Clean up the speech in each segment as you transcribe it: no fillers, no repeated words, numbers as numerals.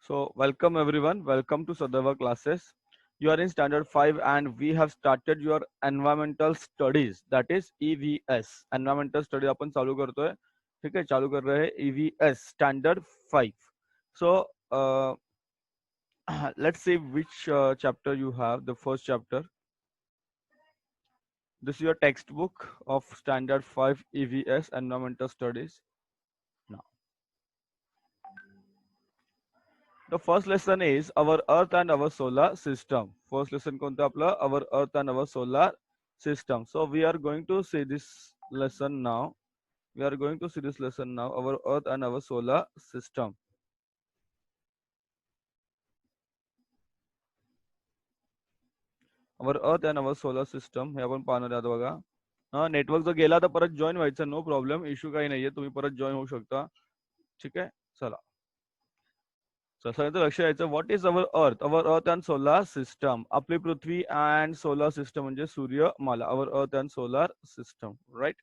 So welcome everyone. Welcome to Sadhava classes. You are in standard 5 and we have started your environmental studies, that is EVS. Environmental study आपण चालू करतोय. ठीक आहे, चालू कर रहे हैं EVS standard 5. So let's see which chapter you have. The first chapter. This is your textbook of standard 5 EVS environmental studies. Now the first lesson is our Earth and our solar system. First lesson कोणतं आपलं? Our Earth and our solar system. So we are going to see this lesson now. We are going to see this lesson now. Our Earth and our solar system. Our Earth and our solar system हे आपण पाहणार आहोत बघा. हा network जर गेला तर परत join व्हायचं, नो प्रॉब्लेम, इश्यू काही नाहीये, तुम्ही परत जॉईन होऊ शकता. ठीक आहे, चला. सगळ्यांचं लक्ष द्यायचं. What is our earth? Our earth and solar system. आपली पृथ्वी अँड सोलार सिस्टम म्हणजे सूर्यमाला. Our earth and solar system, right?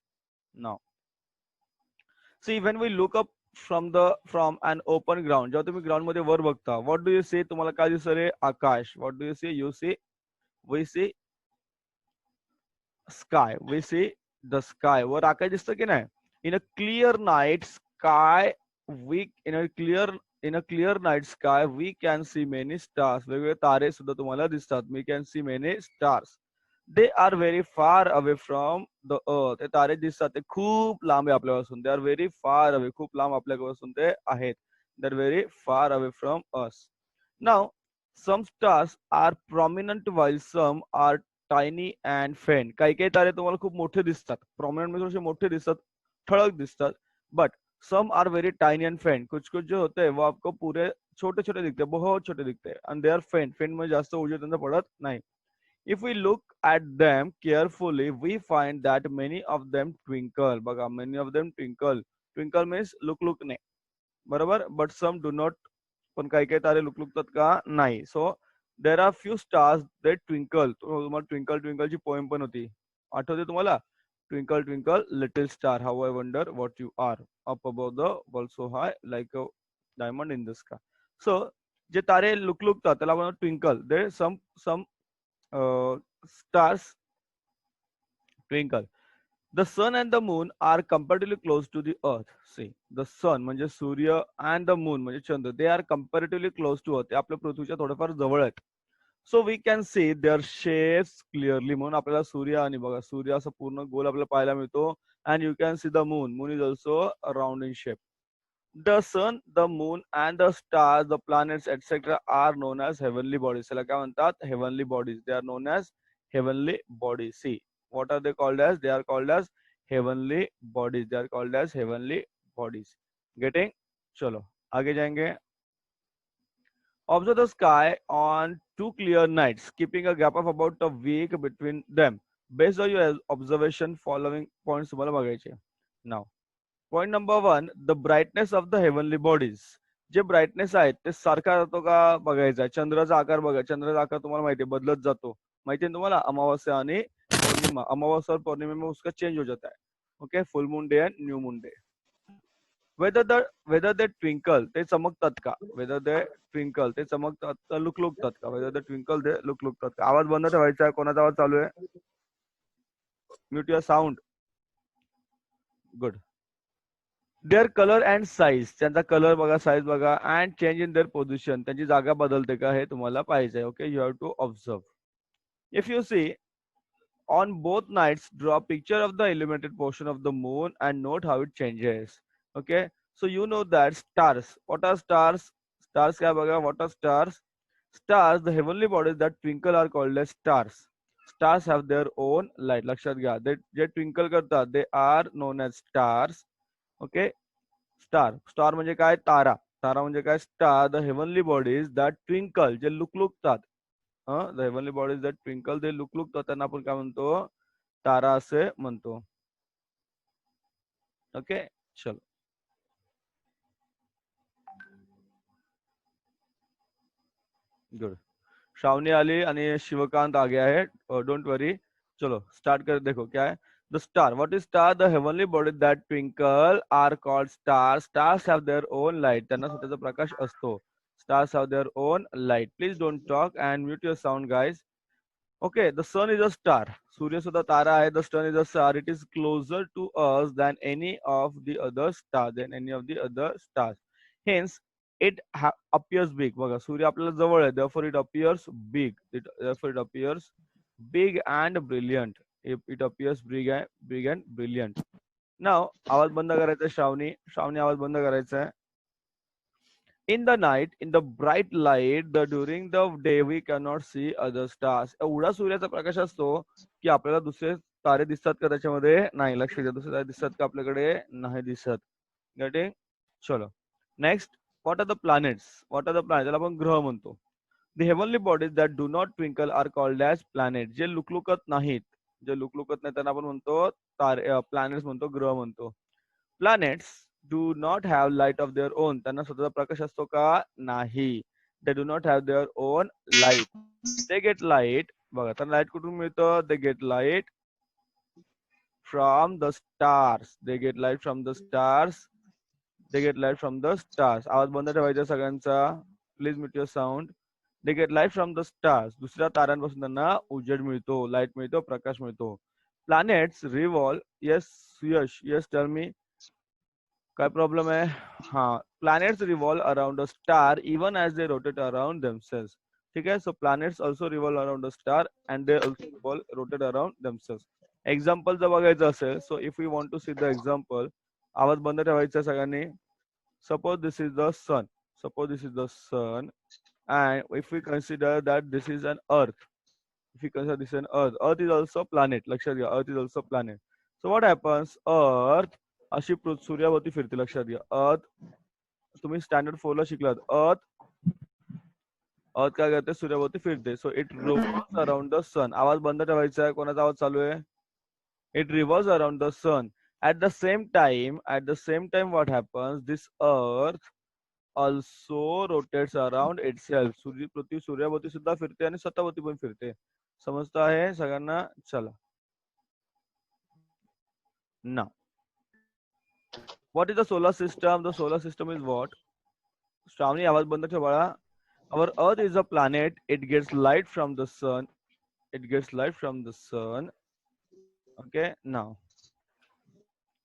Now see when we look up from an open ground, जेव्हा तुम्ही ग्राउंड मध्ये वर बघता, व्हॉट डू यू सी? तुम्हाला काय दिसत रे? आकाश. What do you see? You see, we see sky. We see the sky. वर आकाश दिसतं की नाही? In a clear night sky we in a clear night sky we can see many stars. वेगवेगळे तारे सुद्धा तुम्हाला दिसतात. We can see many stars. They are very far away from the earth. ते तारे दिसतात, ते खूप लांब आहे आपल्यापासून. They are very far away. खूप लांब आपल्यापासून ते आहेत. They are very far away from us. Now some stars are prominent while some are tiny and faint. काही काही तारे तुम्हाला खूप मोठे दिसतात. Prominent म्हणजे थोडेसे मोठे दिसतात, ठळक दिसतात. But some are very tiny and faint. कुछ कुछ जो होते हैं वो आपको पूरे छोटे छोटे दिखते हैं, बहुत छोटे दिखते हैं. And they are faint. Faint में जास्त ऊर्जा त्यांना पडत नाही. If we look at them carefully, we find that many of them twinkle. बघा, many of them twinkle. Twinkle means लुकलुकणे, बरोबर? But some do not. पण काही काही तारे लुकलुकतात का? नाही. So there are few stars that twinkle. तुम्हाला ट्विंकल ट्विंकल ची पोएम पण होती, आठवते तुम्हाला? Twinkle, twinkle, little star, how I wonder what you are. Up above the world so high, like a diamond in the sky. So, जे तारे लुकलुकतात त्याला आपण twinkle. There some stars twinkle. The sun and the moon are comparatively close to the earth. See, the sun म्हणजे सूर्य and the moon म्हणजे चंद्र, they are comparatively close to earth. ते आपल्या पृथ्वीच्या थोडेफार जवळ आहेत. So we can see their shapes clearly. म्हणून आपल्याला सूर्य आणि बघा, सूर्य असं पूर्ण गोल आपल्याला पाहायला मिळतो. And you can see the moon. Moon is also round in shape. The sun, the moon, and the stars, the planets, etc. are known as heavenly bodies. त्याला काय म्हणतात? Heavenly bodies. They are known as heavenly bodies. See, what are they called as? They are called as heavenly bodies. They are called as heavenly bodies. Getting? चलो आगे जाएंगे. Observe the sky on 2 clear nights, keeping a gap of about a week between them. Based on your observation, following points तुम्हाला बघायचे. Now, point number 1, the brightness of the heavenly bodies. J brightness आहेत ते सारखा राहतो का बघायचा. चंद्राचा आकार बघा. चंद्राचा आकार तुम्हाला माहिती आहे, बदलत जातो. माहिती आहे तुम्हाला? अमावस्या आणि पौर्णिमा. अमावस्या और पौर्णिमा में उसका चेंज हो जाता है. Okay, full moon day and new moon day. whether they twinkle, ते चमकतात का? whether they twinkle, ते चमकतात, लुकलुकतात का? whether they twinkle, they लुकलुकतात का? आवाज बंद ठेवायचा आहे. कोणाचा आवाज चालू आहे? Mute your sound. Good. Their colour and size, त्यांचा कलर बघा, साईज बघा. And change in their position, त्यांची जागा बदलते का हे तुम्हाला पाहिजे. Okay, you have to observe. If you see on both nights, draw a picture of the illuminated portion of the moon and note how it changes. Okay, so you know that stars. What are stars? Stars क्या बघा? What are stars? Stars, the heavenly bodies that twinkle, are called as stars. Stars have their own light. लक्षात घ्या, जे twinkle करतात they are known as stars. Okay, star म्हणजे काय? तारा. तारा म्हणजे काय? Star, the heavenly bodies that twinkle, जे लुकलुकतात. The heavenly bodies that twinkle, they लुकलुक, तर त्यांना आपण काय म्हणतो? तारा असे म्हणतो. ओके, चलो. गुड. श्रावणी आली आणि शिवकांत आ गया है. Don't worry. चलो स्टार्ट कर. देखो क्या है the star. What is star? The heavenly bodies that twinkle are called star. Stars have their own light. त्यांना स्वतःचा प्रकाश असतो. Stars have their own light. Please don't talk and mute your sound, guys. Okay, the sun is a star. Surya Sudha Tara hai. The sun is a star. It is closer to us than any of the other stars. Hence, it appears big. बघा, सूर्य आपल्याला जवळ आहे. Therefore, it appears big. Therefore, it appears big and brilliant. It appears big and brilliant. Now, आवाज बंद करायचा आहे श्रावणी. श्रावणी आवाज बंद करायचा आहे. In the night, in the bright light, during the day we cannot see other stars. एवढा सूर्याचा प्रकाश असतो की आपल्याला दुसरे तारे दिसतात का त्याच्यामध्ये? नाही. लक्ष द्या, दुसरे तारे दिसतात का आपल्याकडे? नाही दिसत. गेटिंग? चलो. Next, what are the planets? What are the planets? त्याला आपण ग्रह म्हणतो. The heavenly bodies that do not twinkle are called as planets. जे लुकलुकत नाहीत, त्यांना आपण म्हणतो तारे, प्लॅनेट्स म्हणतो, ग्रह म्हणतो. Planets do not have light of their own. त्यांना स्वतःचा प्रकाश असतो का? नाही. They do not have their own light. They get light. बघा, त्यांना लाईट कुठून मिळतं? They get light from the stars. They get light from the stars. They get light from the stars. आवाज बंद ठेवायचा सगळ्यांचा. Please mute your sound. They get light from the stars. दुसऱ्या ताऱ्यांपासून त्यांना उजेड मिळतो, लाईट मिळतो, प्रकाश मिळतो. Planets revolve. Yes, yes, tell me. काय प्रॉब्लेम आहे? हाँ, planets revolve around a star even as they rotate around themselves. ठीक है? So planets also revolve around a star and they also rotate around themselves. Example जर बघायचं असेल, so if we want to see the example, आवाज बंद ठेवायचा सगळ्यांनी. Suppose this is the sun. Suppose this is the sun, and if we consider that this is an earth, if we consider this an earth is also planet. लक्षात घ्या, earth is also planet. So what happens? Earth अशी सूर्याभोवती फिरते. लक्षात घ्या, अर्थ तुम्ही standard 4 ला शिकलात. अर्थ काय करते? सूर्याभोवती फिरते. So it revolves around the sun. आवाज बंद ठेवायचा आहे. कोणाचा आवाज चालू आहे? It revolves around the sun. at the same time what happens? This earth also rotates around itself. पृथ्वी सूर्याभोवती सुद्धा फिरते आणि स्वतःभोवती पण फिरते. समजतं आहे सगळ्यांना? चला. Now, what is the solar system? The solar system is what? Shravani आवाज बंद ठेव बाळा. Our earth is a planet. It gets light from the sun. Okay, now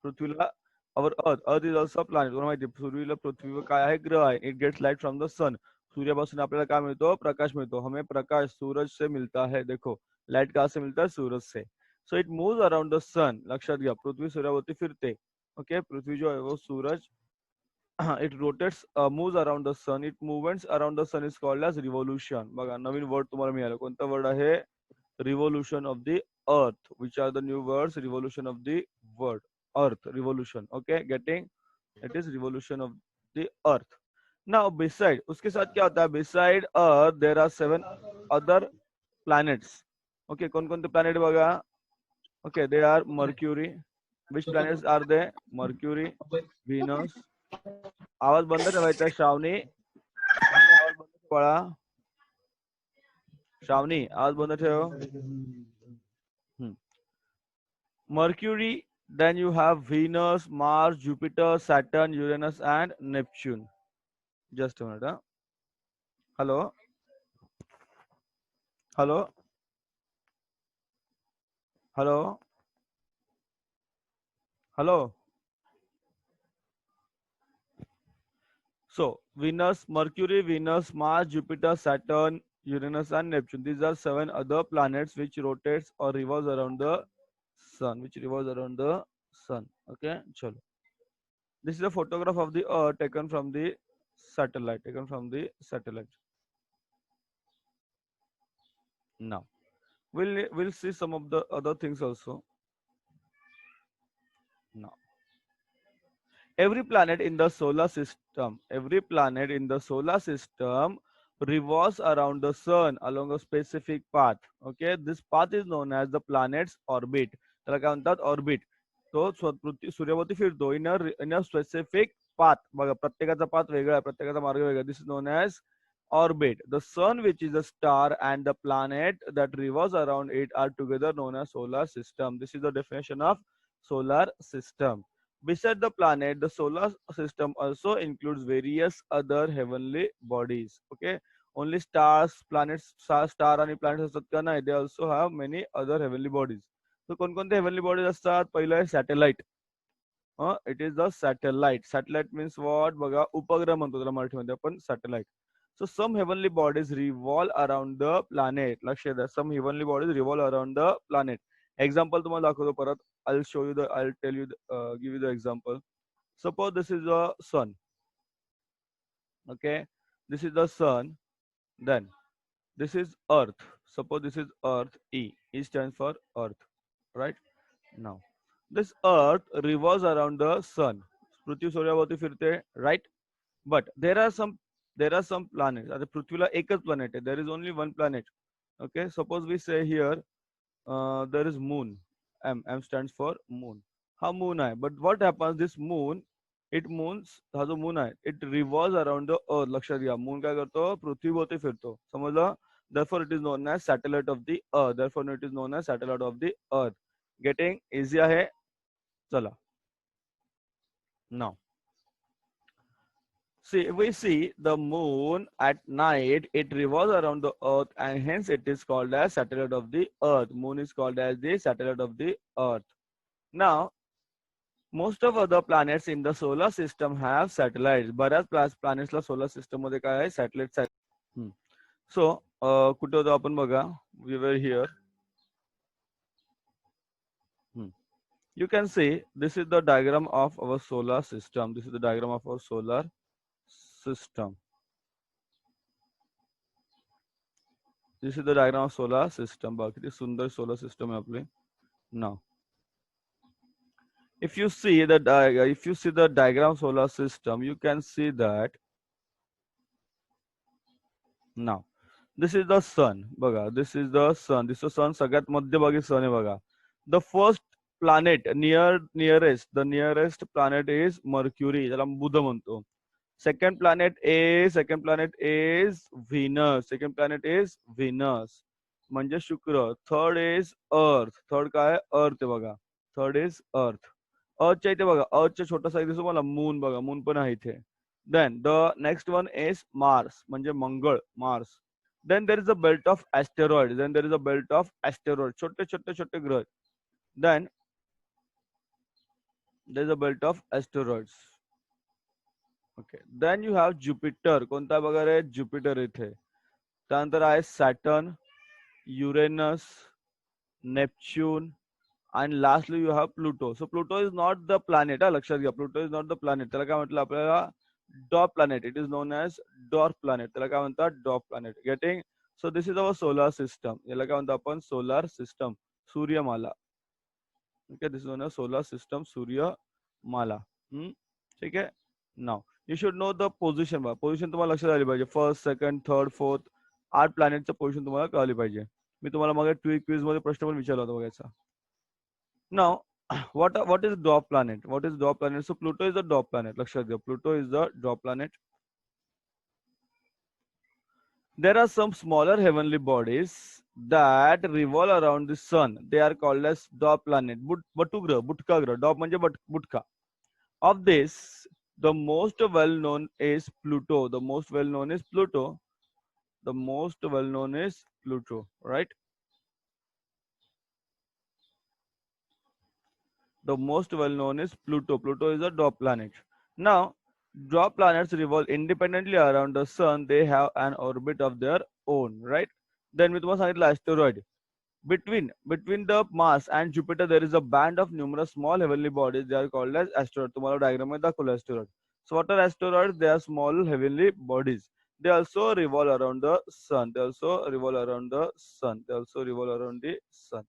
पृथ्वीला our earth is also a planet. तुम्हाला माहिती आहे पृथ्वीवर काय आहे? ग्रह आहे. It gets light from the sun. सूर्यापासून आपल्याला काय मिळतो? प्रकाश मिळतो. हमें प्रकाश सूरज से मिलता है. देखो, लाइट कहाँ से मिलता है? सूरज से. So it moves around the sun. लक्षात घ्या, पृथ्वी सूर्याभोवती फिरते. ओके, पृथ्वी जो है वो सूरज, it rotates, moves around the sun. It movements around the sun is called as revolution. बघा, नवीन वर्ड तुम्हाला मिळाला. कोणता वर्ड आहे? Revolution of the earth. Which are the new words? Revolution of the word earth. Revolution. Okay, getting? It is revolution of the earth. Now beside, उसके साथ क्या होता है? Beside earth there are 7 other planets. Okay, कौन कौन से planet बघा? Okay, they are Mercury. Which planets are they? Mercury, Venus. आवाज बंद ठेवायचा श्रावणी. आवाज बंद पळा. श्रावणी आवाज बंद ठेव. Mercury, then you have Venus, Mars, Jupiter, Saturn, Uranus and Neptune. Just a minute. Huh? Hello? Hello? Hello? Hello? So, Venus, Mercury, Venus, Mars, Jupiter, Saturn, Uranus and Neptune. These are 7 other planets which rotates or revolves around the sun. Okay, chalo. This is a photograph of the Earth taken from the satellite. Now, we'll see some of the other things also. Now, every planet in the solar system revolves around the sun along a specific path. Okay, this path is known as the planet's orbit. त्याला काय म्हणतात? Orbit. तो सूर्याभोवती फिरतो इन a specific path. बघा, प्रत्येकाचा path वेगळा आहे, प्रत्येकाचा मार्ग वेगळा. This is known as orbit. The sun, which is a star, and the planet that revolves around it are together known as solar system. This is the definition of solar system. Beside the planet, the solar system also includes various other heavenly bodies. Okay, only stars, planets, star आणि planets असतात का नाही, they also have many other heavenly bodies. So कोणकोणते heavenly bodies असतात? पहिलं आहे satellite. It is the satellite. Satellite means what? बघा, उपग्रह म्हणतो त्याला मराठीमध्ये आपण satellite. So some heavenly bodies revolve around the planet. लक्ष द्या, some heavenly bodies revolve around the planet. Example तुम्हाला दाखवतो परत. I'll show you the, I'll tell you, give you the example. Suppose this is the sun. Okay, this is the sun. Then this is Earth. Suppose this is Earth. E. E stands for Earth. Right? Now, this Earth revolves around the sun. पृथ्वी सूर्याभोवती फिरते. Right? But there are some planets. आता पृथ्वीला एकच planet आहे. There is only one planet. Okay. Suppose we say here there is moon. M stands for moon. हा moon आहे. But what happens? This moon, it moons, हा जो moon आहे, it revolves around the earth. लक्षात घ्या. Moon काय करतो? पृथ्वीभोवती फिरतो. समजलं? Therefore, it is known as satellite of the earth. Therefore, it is known as satellite of the earth. Getting easy आहे? चला. Now. See, we see the moon at night, it revolves around the earth and hence it is called as satellite of the earth. Moon is called as the satellite of the earth. Now, most of other planets in the solar system have satellites. बऱ्याच planets ला solar system मध्ये काय आहे? Satellites आहेत. So, कुठे होतो आपण बघा? We were here. You can see this is the diagram of our solar system. This is the diagram of our solar system. This is the diagram of solar system. किती सुंदर solar system आहे आपली. Now, if you see the diagram of solar system, you can see that. Now, this is the sun. बघा, this is the sun. This is the sun. सगळ्यात मध्यभागी sun आहे बघा. The first planet the nearest planet is Mercury. त्याला बुध म्हणतो. Second planet is Venus. Second planet is Venus. म्हणजे शुक्र. Third is Earth. Third काय? Earth आहे बघा. Third is Earth. Earthच्या इथे बघा. Earthच्या छोटासा एक दिसतो मला मून बघा. मून पण आहे इथे. Then the next one is Mars. म्हणजे मंगळ. Mars. Then there is a belt of asteroids. छोटे ग्रह. Then there is a belt of asteroids. Okay. Then you have Jupiter. कोणता बघा रे? Jupiter इथे. त्यानंतर आहे Saturn, Uranus, Neptune, and lastly you have Pluto. So Pluto is not the planet. लक्षात घ्या. Pluto is not the planet. त्याला काय म्हटलं आपल्याला? Dwarf planet. It is known as dwarf planet. त्याला काय म्हणतात? Dwarf planet. Getting? So this is our solar system. याला काय म्हणतो आपण? Solar system. सूर्यमाला. Okay, this is known as solar system. सूर्यमाला. ठीक आहे? Now, you should know the position. Position तुम्हाला लक्षात आली पाहिजे. First, second, third, fourth. 8 प्लॅनेटचं position तुम्हाला कळली पाहिजे. मी तुम्हाला मग क्विज मध्ये प्रश्न पण विचारला होता बघायचा. Now, what is dwarf planet? What is dwarf planet? So Pluto is the dwarf planet. लक्षात घ्या. Pluto is the dwarf planet. There are some smaller heavenly bodies that revolve around the sun. They are called as dwarf planet. बटुग्रह, बुटका ग्रह. Dwarf म्हणजे बुटका. Of this, the most well known is Pluto. The most well known is Pluto. The most well known is Pluto, right? The most well known is Pluto. Pluto is a dwarf planet. Now, dwarf planets revolve independently around the sun. They have an orbit of their own, right? Then with one asteroid. Between the Mars and Jupiter, there is a band of numerous small heavenly bodies. They are called as asteroids. तुम्हाला diagram में दाखवलं asteroid. So what are asteroids? They are small heavenly bodies. They also revolve around the sun. They also revolve around the sun.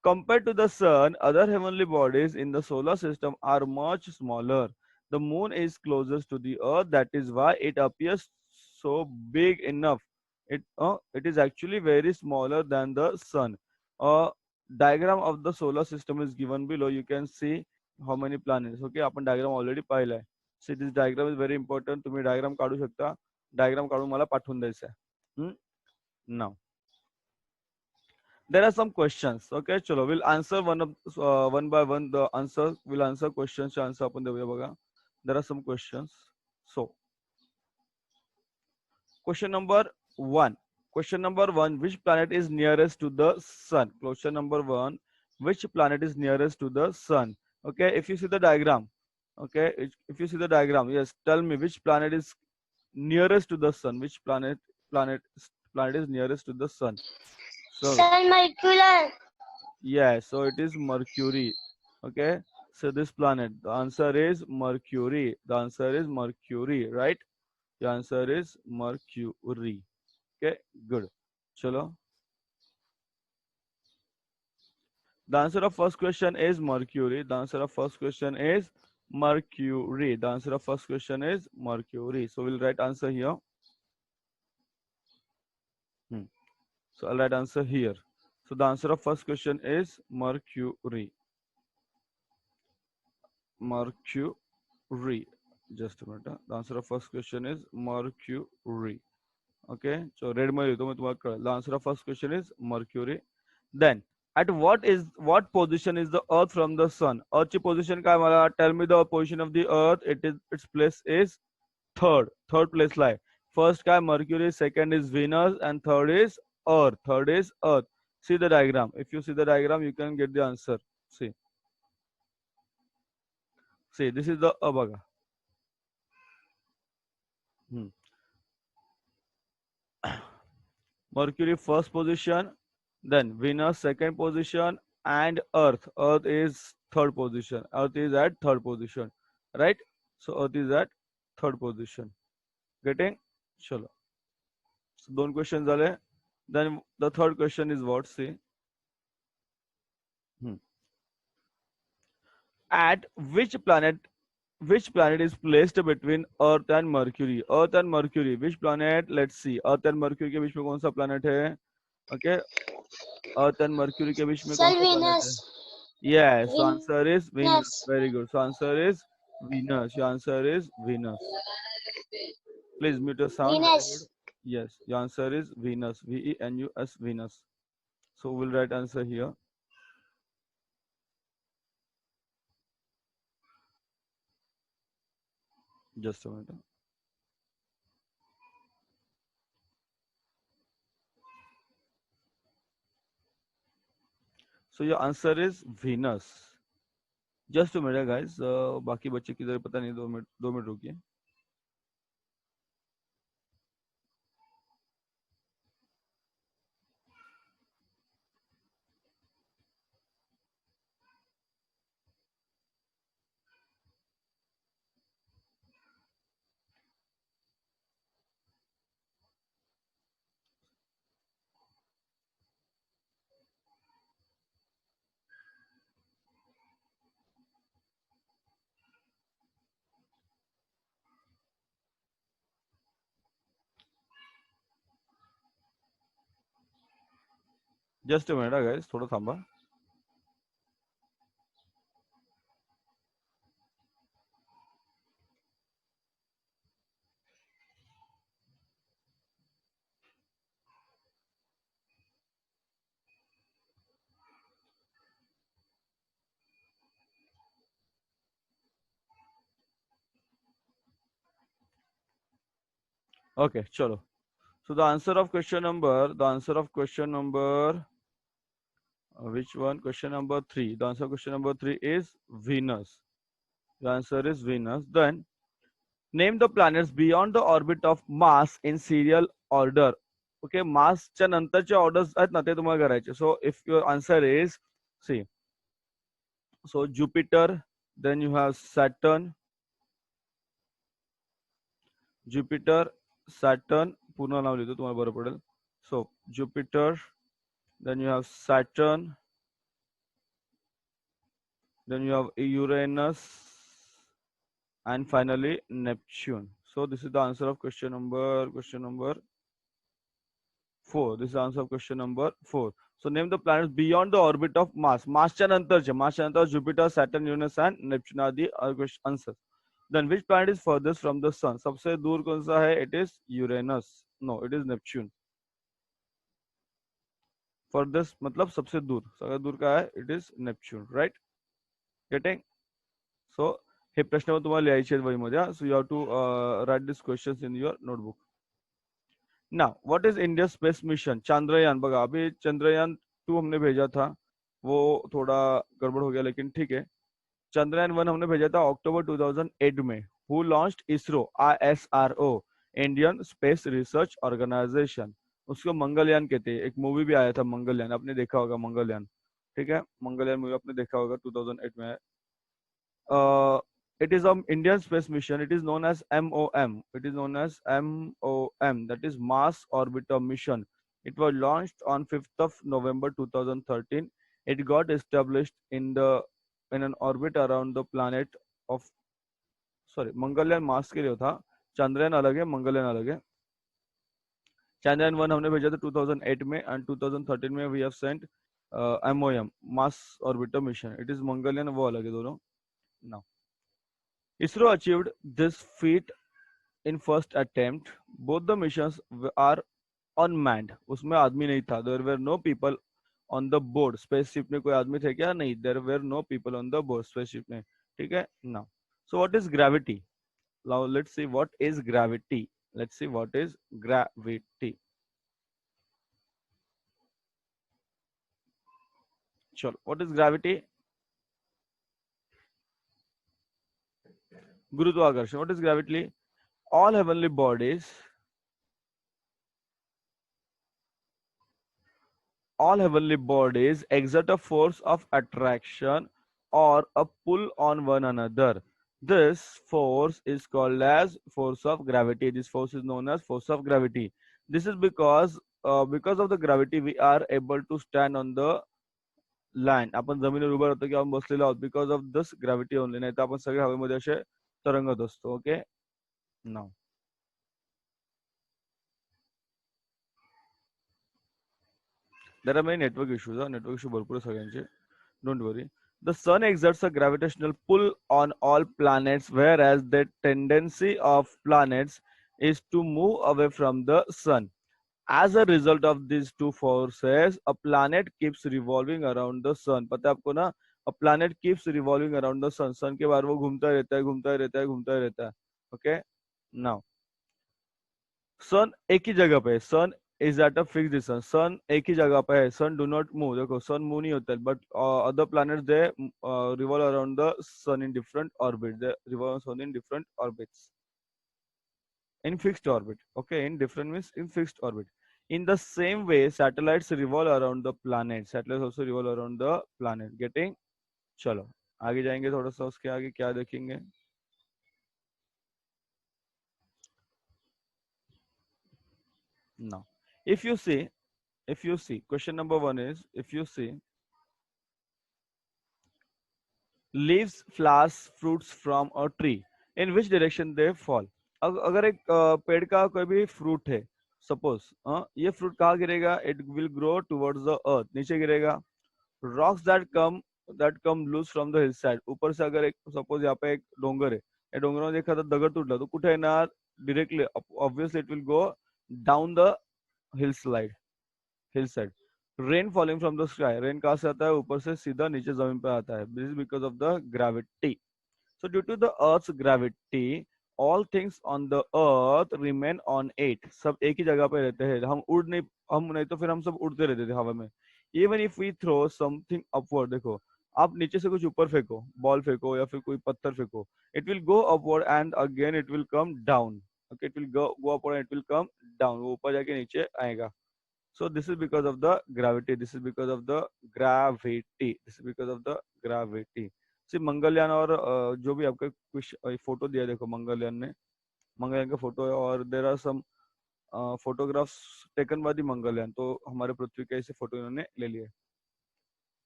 Compared to the sun, other heavenly bodies in the solar system are much smaller. The moon is closest to the earth. That is why it appears so big enough. It is actually very smaller than the sun. A diagram of the solar system is given below. You can see how many planets. Okay, आपण diagram already पाहिलाय. See, this diagram is very important. तुम्ही diagram काढू शकता. Diagram काढून मला पाठवून द्यायचं आहे. Now, there are some questions. Okay, chalo, we'll answer one by one the answer. We'll answer questions. Answer आपण देऊया बघा. There are some questions. So, question number one. Question number one: which planet is nearest to the sun? Question number one: which planet is nearest to the sun? Okay, if you see the diagram. Okay, if you see the diagram, yes, tell me which planet is nearest to the sun. Which planet is nearest to the sun? So Sun Mercury. yeah, so it is Mercury. Okay, so this planet, the answer is Mercury. The answer is Mercury, right? The answer is Mercury. Okay, good. Chalo. The answer of first question is Mercury. The answer of first question is Mercury. The answer of first question is Mercury. So we'll write answer here. So I'll write answer here. So the answer of first question is Mercury. Mercury. Just a minute. The answer of first question is Mercury. Okay. So red the answer of first question is Mercury. Then at what position is the Earth from the Sun? Earth's position काय मला? Tell me the position of the Earth. Its place is third place lie. First guy Mercury, second is Venus, and third is Earth. Third is Earth. See the diagram. If you see the diagram, you can get the answer. See, this is the Abaga. Mercury first position, then Venus second position, and Earth. Earth is third position. Earth is at third position, right? So Earth is at third position. Getting? Chalo. So दोन questions झाले. Then the third question is what? See. At which planet is placed between Earth and Mercury? Earth and Mercury. Which planet? Let's see. Earth and Mercury के बीच में कौन सा planet है? Okay. Earth and Mercury के बीच में कौन Sun सा planet है? Venus. Yes. So answer is Venus. Venus. Very good. So answer is Venus. Your answer is Venus. Please mute your sound. Very good. Venus. Yes. Your answer is Venus. Venus. Venus. So we'll write answer here. Just a minute. So your answer is Venus. Just a minute, guys. बाकी बच्चे किधर पता नहीं. 2 minute रुकिए. Just a minute, guys. थोड़ा थांबा. Okay, chalo. So the answer of question number, which one? Question number 3. The answer of question number 3 is Venus. The answer is Venus. Then name the planets beyond the orbit of Mars in serial order. Okay, Marsच्या नंतरचे orders आहेत ना ते तुम्हाला करायचे. So if your answer is, see, so Jupiter, then you have Saturn, पूर्ण नाव लिहितो तुम्हाला बरं पडेल. So Jupiter, then you have Saturn, then you have Uranus, and finally Neptune. So this is the answer of question number 4. This is the answer of question number 4. So name the planets beyond the orbit of Mars. Marsच्या नंतर Jupiter, Saturn, Uranus, and Neptune are the answers. Then which planet is furthest from the sun? सबसे दूर कौन सा है? It is Uranus. No, it is Neptune. Farthest मतलब सबसे दूर का है, it is Neptune, right? Getting? So हे प्रश्न तुम्हाला लिहायचे आहेत वहीमध्ये, so you have to write this questions in your notebook. ना what is India space mission? Chandrayaan. बघा अभी चंद्रयान 2 हमने भेजा था, वो थोड़ा गड़बड़ हो गया, लेकिन ठीक है. चंद्रयान 1 हमने भेजा था अक्टूबर 2008 में. Who launched? ISRO, ISRO, Indian space research organisation. उसको मंगलयान कहते हैं. एक मूवी भी आया था मंगलयान, आपने देखा होगा मंगलयान. ठीक है, मंगलयान मूवी आपने देखा होगा, 2008 में है. It is an Indian space mission. It is known as MOM. It is known as MOM. That is Mars Orbiter Mission. It was launched on 5th of November 2013. It got established in an orbit around the planet of, sorry, Mangalyaan Mars के लिए था. चंद्रयान अलग है, मंगलयान अलग है. चंद्रयान 1 हमने भेजा था 2008 में, एंड 2013 में we have sent MOM, Mars orbiter mission. It is Mangalyaan, वो अलग है दोनों. Now ISRO achieved this feat in first attempt. Both the missions are unmanned. उसमें आदमी नहीं था. There were no people on the board. Spaceship में कोई आदमी थे क्या? नहीं. There were no people on the board. Spaceship में. ठीक है? Now, so what is gravity? Now let's see what is gravity. Let's see what is gravity. Sure. What is gravity? Guruत्वाकर्षण. What is gravity? All heavenly bodies exert a force of attraction or a pull on one another. This force is called as force of gravity. This force is known as force of gravity. This is because of the gravity we are able to stand on the line. आपण जमिनीवर उभं राहतो किंवा बसलेलो आहोत, because of this gravity only. नाही तर आपण सगळे हवेमध्ये असे तरंगत असतो. Okay, now there are many network issues. Network issue भरपूर आहे सगळ्यांचे. Don't worry. The sun exerts a gravitational pull on all planets, whereas the tendency of planets is to move away from the sun. As a result of these two forces, a planet keeps revolving around the sun. पता है आपको ना? A planet keeps revolving around the sun. sun के बाहर वो घूमता रहता है, घूमता रहता है, घूमता रहता है. Okay? Now, sun एक ही जगह पे है. Sun is at a fixed distance. Sun एक ही जगह पे है. Sun do not move. देखो sun move नहीं होता है, but other planets they revolve around the sun in different orbits. They revolve around sun in different orbits. In fixed orbit. Okay, in different means in fixed orbit. In the same way, satellites revolve around the planet. Satellites also revolve around the planet. Getting? चलो आगे जाएंगे थोड़ा सा. उसके आगे क्या देखेंगे? Now, if you see, question number 1 is, if you see leaves, flowers, fruits from a tree, in which direction they fall? अगर एक पेड़ का कोई भी फ्रूट है, सपोज ये फ्रूट कहाँ गिरेगा? It will grow towards the earth, नीचे गिरेगा. Rocks that come loose from the hill side, ऊपर से अगर एक सपोज यहाँ पे एक डोंगर है, या डोंगरामध्ये एखादा दगड तुटला तो कुठे येणार? Directly, obviously it will go down the hill side. Rain falling from the sky, rain कहाँ से आता है? ऊपर से सीधा नीचे जमीन पे आता है. This is because of the gravity. So due to the Earth's gravity, all things on the Earth remain on it. सब एक ही जगह पे रहते हैं. हम नहीं तो फिर हम सब उड़ते रहते थे हवा में. Even if we throw something upward, देखो आप नीचे से कुछ ऊपर फेंको, बॉल फेंको या फिर कोई पत्थर फेंको, it will go upward and again it will come down. Okay, it will go upward and it will come down. वो ऊपर जाके नीचे आएगा. So this is because of the gravity. This is because of the gravity. This is because of the gravity. सिर्फ मंगलयान और जो भी आपका कुछ फोटो दिया, देखो मंगलयान का फोटो है, और there are some photographs taken by the Mangalyaan. तो हमारे पृथ्वी के ऐसे फोटो इन्होंने ले लिए.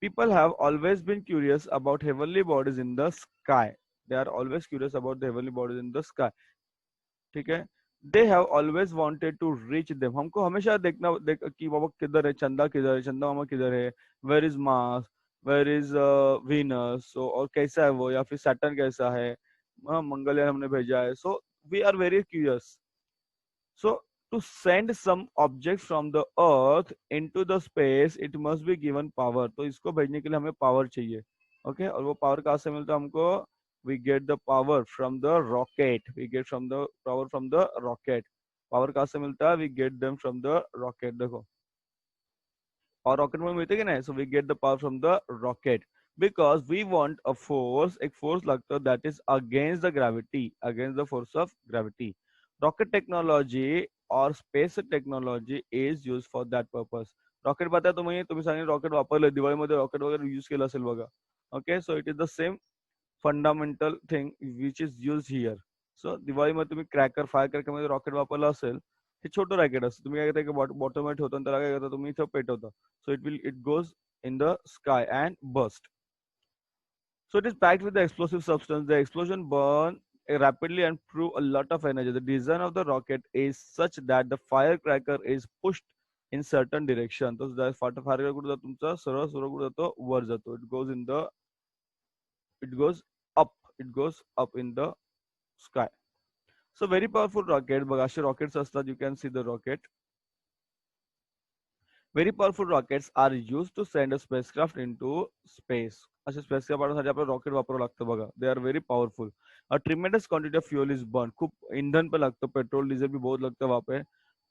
People have always been curious about heavenly bodies in the sky. They are always curious about the heavenly bodies in the sky. ठीक है? They have always wanted to reach them. हमको हमेशा देखना कि बाबा किधर है चंदा, किधर है चंदा मामा, किधर है, where is Mars, where is Venus, so और कैसा है वो, या फिर सैटर्न कैसा है, मंगलयान हमने भेजा है. So we are very curious. So to send some object from the earth into the space it must be given power. तो इसको भेजने के लिए हमें पावर चाहिए. ओके और वो पावर कहाँ से मिलता है हमको? We get the power from the rocket. We get from the power from the rocket. Power कहाँ से मिलता है? We get them from the rocket. देखो और रॉकेट में मिलते कि नहीं? So we get the power from the rocket because we want a force, एक फोर्स लगता है that is against the gravity, against the force of gravity. Rocket technology और space technology is used for that purpose. Rocket पता है तुम्ही सांगितलं rocket वापरलं दिवाळीमध्ये रॉकेट वगैरे यूज केलं असेल बघा. Okay so it is the same fundamental thing which is use here. So दिवाळीमध्ये तुम्ही क्रॅकर फायर क्रॅकर मध्ये रॉकेट वापरलं असेल हे छोटं रॉकेट असतं. तुम्ही काय करता बॉटम ठेवता आणि त्याला काय करता तुम्ही इथं पेटवता. So it goes in the sky and burst. So it is packed with the explosive substance. The explosion burn rapidly and prove a lot of energy. The design of the rocket is such that the firecracker is pushed in certain direction. So the firecracker कुठे जातो तुमचा सरळ सरळ कुठे जातो वर जातो. It goes up. It goes up in the sky. So very powerful rocket. बघा असे rockets असतात. You can see the rocket. Very powerful rockets are used to send a spacecraft into space. असे spacecraft पाठवण्यासाठी आपल्याला rocket वापरावं लागतं बघा. They are very powerful. A tremendous quantity of fuel is burned. खूप ईंधन पण लागतं, पेट्रोल डिझेल भी बहुत लगतं वहाँ पे.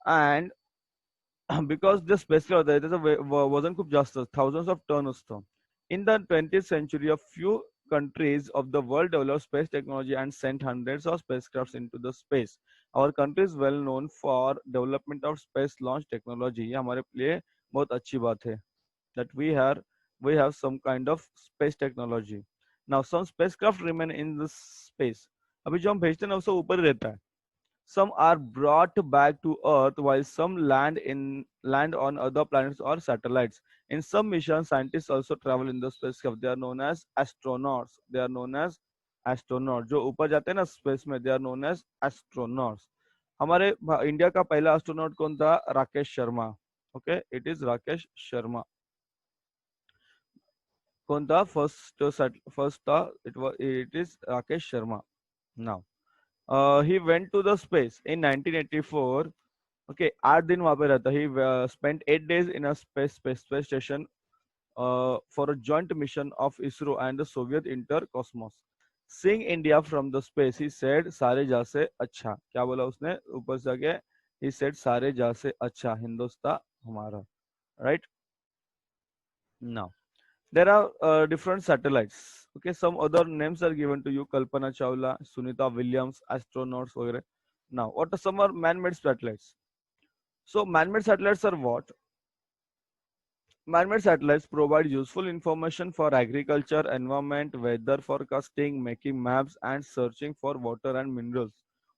And because the spacecraft आहे त्याचं वजन खूप जास्त असतं, thousands of ton असतं. In the 20th century, a few countries of the world developed space technology and sent hundreds of spacecrafts into the space. Our country is well known for development of space launch technology. ये हमारे लिए बहुत अच्छी बात है that we have some kind of space technology. Now some spacecraft remain in the space. अभी जो हम भेजते हैं ना उससे ऊपर ही रहता है. Some are brought back to Earth while some land on other planets or satellites. In some missions, scientists also travel in the spacecraft. They are known as astronauts. They are known as astronauts. जो ऊपर जाते हैं ना space में, they are known as astronauts. हमारे India का पहला astronaut कौन था? Rakesh Sharma. Okay it is Rakesh Sharma. कौन था? फर्स्ट था it is Rakesh Sharma. Now he went to the space in 1984. Okay, 8 दिन वहां पे रहता. He spent 8 days in a space station for a joint mission of ISRO and the Soviet Intercosmos. Seeing India from the space, he said, "सारे जा से अच्छा." क्या बोला उसने ऊपर से आगे? He said, "सारे जा से अच्छा हिंदुस्तान हमारा." Right now. There are different satellites. Okay, some other names are given to you: Kalpana Chawla, Sunita Williams, astronauts, वगैरह. Now, what are some are man-made satellites? So, man-made satellites are what? Man-made satellites provide useful information for agriculture, environment, weather forecasting, making maps, and searching for water and minerals,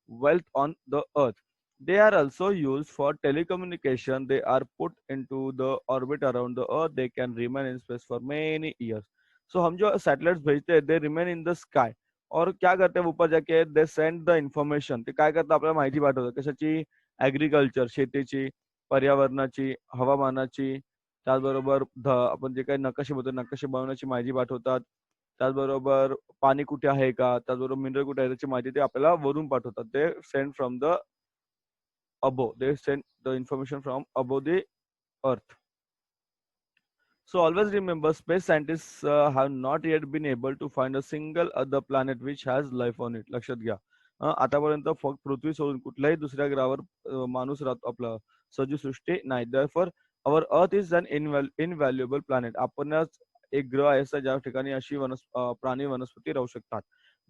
wealth on the earth. They are also used for telecommunication. They are put into the orbit around the earth. They can remain in space for many years. So हम जो satellites भेजते हैं, they remain in the sky. और क्या करते हैं ऊपर जाके? They send the information. ते काय करतात? आपल्याला माहिती पाठवतात. कशाची? ऍग्रिकल्चर, शेतीची, पर्यावरणाची, हवामानाची. त्याचबरोबर आपण जे काही नकाशे बनवतो नकाशे बनवण्याची माहिती पाठवतात. त्याचबरोबर पाणी कुठे आहे का, त्याचबरोबर मिनरल कुठे आहे त्याची माहिती ते आपल्याला वरून पाठवतात. ते send from the above. They send the information from above the earth. So always remember, space scientists have not yet been able to find a single other planet which has life on it. लक्षात घ्या. आतापर्यंत फक्त पृथ्वी सोडून कुठल्याही दुसऱ्या ग्रहावर माणूस राहतो आपला सजीव सृष्टी नाही. Therefore our earth is an invaluable planet. आपणच एक ग्रह आहे ज्या ठिकाणी अशी प्राणी वनस्पती राहू शकतात.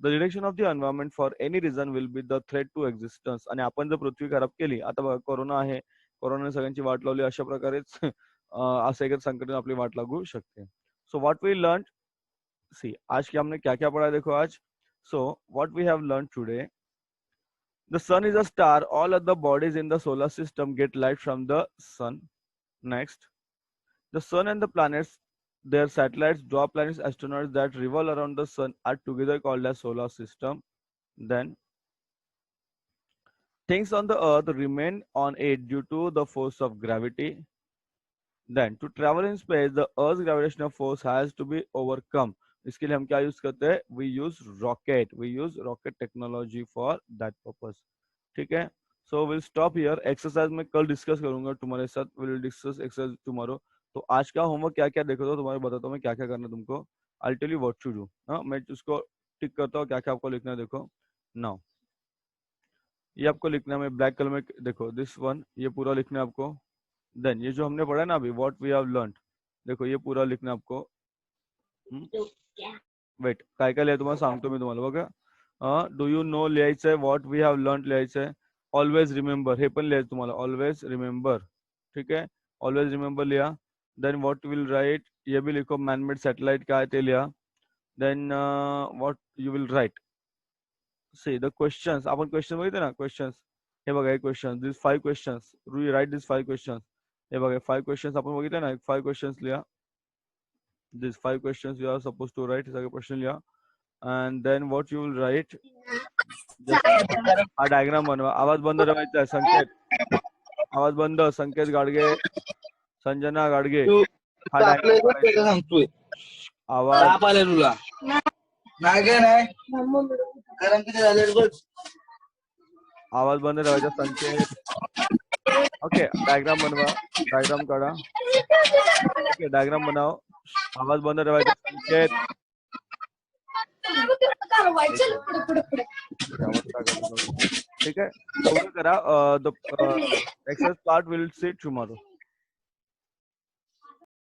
The direction of the environment for any reason will be the threat to existence. आणि आपण जर पृथ्वी खराब केली, आता बघा कोरोना आहे, कोरोनाने सगळ्यांची वाट लावली, अशा प्रकारेच असं एक संकट आपली वाट लागू शकते. So what we learn, see आज की हमने क्या क्या पढ़ा देखो आज. So what we have learn today, the sun is a star. All other bodies in the solar system get light from the sun. Next, the sun and the planets, their satellites, dwarf planets, astronauts that revolve around the sun are together called as solar system. Then things on the earth remain on it due to the force of gravity. Then to travel in space, the Earth's gravitational force has to be overcome. इसके लिए हम क्या use करते हैं? We use rocket. We use rocket technology for that purpose. ठीक है? So will stop here. Exercise में कल डिस्कस करूंगा तुम्हारे साथ. Will discuss exercise tomorrow. तो आज का होमवर्क क्या क्या देखो तो तुम्हारे बताता हूँ मैं क्या क्या करना है तुमको. I tell you what to do. हाँ, मैं उसको टिक करता हूँ क्या क्या आपको लिखना है. देखो नाउ ये आपको लिखना है. मैं ब्लैक कलर में देखो दिस वन ये पूरा लिखना है आपको. देन ये जो हमने पढ़ा है ना अभी व्हाट वी हैव लर्नड, देखो ये पूरा लिखना है आपको. वेट काय काय लिहाय तुम्हाला सांगतो मी तुम्हाला बघा. डू यू नो लिहायचं आहे. व्हॉट वी हॅव लर्न लिहायचं आहे. ऑलवेज रिमेंबर हे पण लिहायचं तुम्हाला. Always remember. ठीक आहे. ऑलवेज रिमेंबर लिहा. देन व्हॉट विल राईट ये भी लिखो. मॅनमेड सॅटेलाइट काय ते लिहा. Then what you will write see the questions. आपण क्वेश्चन बघितले ना क्वेश्चन्स. हे बघा हे question this 5 questions. You write this 5 questions. हे बघा 5 क्वेश्चन्स आपण बघितले ना. 5 क्वेश्चन्स लिहा. This 5 questions you are suppose to write. सगळे प्रश्न लिहा. and then what you will write हा डायग्राम बनवा. आवाज बंद ठेवायचा आहे. संकेत आवाज बंद. संकेत गाडगे, संजना गाडगे हा डायग्राम सांगतोय आवाज ताप आलाय तुला नाही काय नाही गरम किती झाले बघ आवाज बंद ठेवायचा. संकेत ओके. डायग्राम बनवा. डायग्राम काढा. ओके डायग्राम बनाव. आवाज बंद ठेवायचा. संकेत ठीक आहे. करा. The exercise part will see tomorrow.